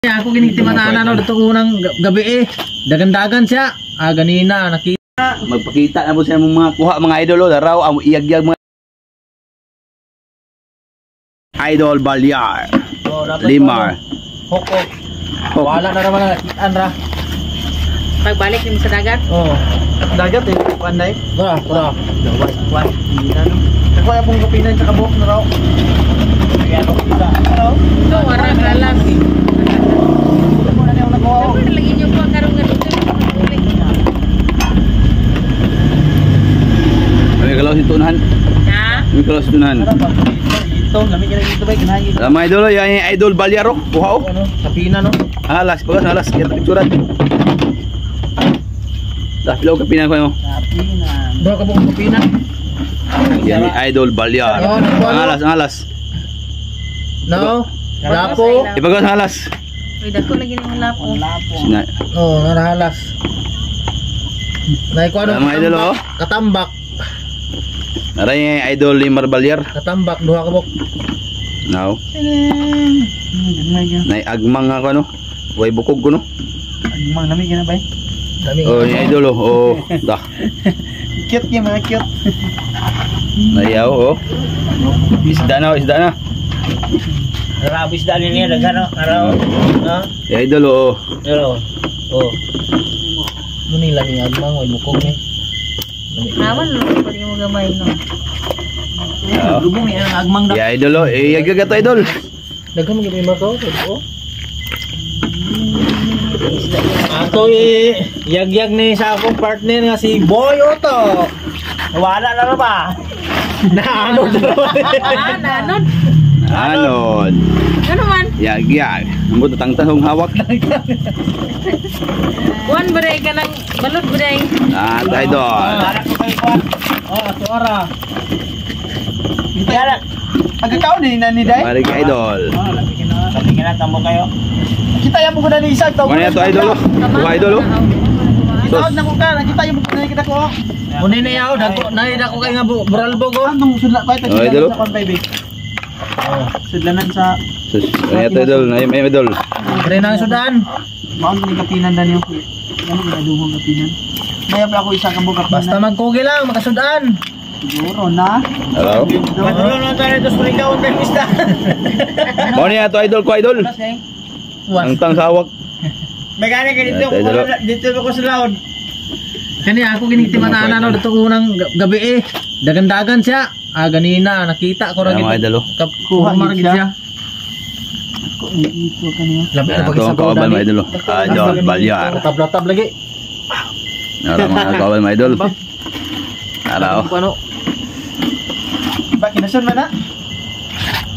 Ako kinitimatanan no dito unang gabi dagandagan siya. Ganina nakita. Magpakita na po sa mga kuha mga idol daraw ang iyagyag mga idol Balyar. Limar. Hoko. Wala na naman nakitaan ra. Pagbalik din sa dagat. Oh. Dagat eh, panday. Tara. Wan. Ako ay pong kapinan sa kabok na raw. Kaya ako kita. Ano? So, warang alas. Muna niyo nako. Dapat lagi niyo po karong ganito. May kalaw si tunahan. Ha? May kalaw si tunahan. Ito, lamig na dito ba kinahin. Mga idol, yan yung idol Balyar kuha oh. Ano? Kapina no. Alas, pagas alas kita picturean. Dah pilaw kapinan ko no. Kapinan. Bro ka buong kapina. Yan yung idol Balyar. Alas, alas. No. Lapo. Ipagas alas. Uy, dako lagi ng lapo. Sina. Oh, narahalas. Nay ko ano? Mga idol oh. Katambak. Naray yung idol Limar Balyar. Katambak duha ka buk. Now. Nay agmang ako no. Way bukog ko no. Agmang lamig na ba? Dami. Oh, yung idol oh. Oh, dah. Cute niya mga cute. Nayaw oh. Isda na. Rabis dali niya dagano araw. Ha? Yung idol oh. Pero Muni lang yung agmang way bukog ni. Naman lo pa mo gamay no. lubong ni ang agmang daw. Yung idol oh. Iyagyagat to idol. Daghan mo gyud ko. Oh. Ato yagyag ni sa akong partner nga si Boy Otto. Wala na ba? Naanod Nanod. Anod. Ano man? Yagyag. Ang tangtang hong hawak. Kuan beray ka ng balot beray. Idol. Suara. Hindi ala. Pagkakaon ni nani day. Mari ka idol. Labi na tamo kayo. Kita yang mo ni isag taw. Mani to idol oh. Buka idol oh. Taon na ko ka, nakita yung mo kita ko. Muni na yaw dako nay dako kay nga buralbog oh. Anong sudla pa ito idol. sa kon baby. Oh, sudlanan sa Sus, mani to idol. Ay idol. Pre nang sudan. mao ni kapinan dan yung. Ano ginaduhong kapinan? Maya pa ako isa ka buka. Basta magkugi lang makasudan. Siguro na. Hello. Matulo na tayo to suligaw ng pista. Mani to idol ko idol. Ang tang hawak. Megane ka dito ko sa laod. Kani ako kinitimatanan no dito unang gabi dagandagan siya. Ganina nakita ko ra Mga idol oh. Kuha margid siya. Ito kaniya. Labi na Ito ang kawaban mga idol oh. Idol Balyar. Tab lagi. Nara mga kawaban mga idol. Araw. Ano? Ba kinasan man na?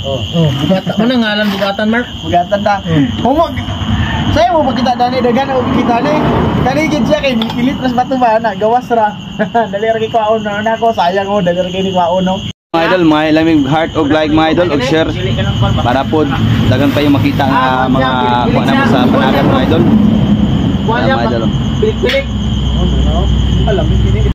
Oh, bugata. Ano ngalan bugatan, Mark? Bugatan ta. Humog. Saya mo pakita dani dagan o kita ni. Kani gid siya kay pilit mas bato ba na gawas ra. Dali ra kay kwaon na ako sayang mo dali ra kay ni kwaon no. Mga idol, may lamig heart og like mga idol og share para po dagan pa yung makita nga mga kuha na mo sa panagan mga idol. Wala Mga idol. Pilik-pilik. Alam mo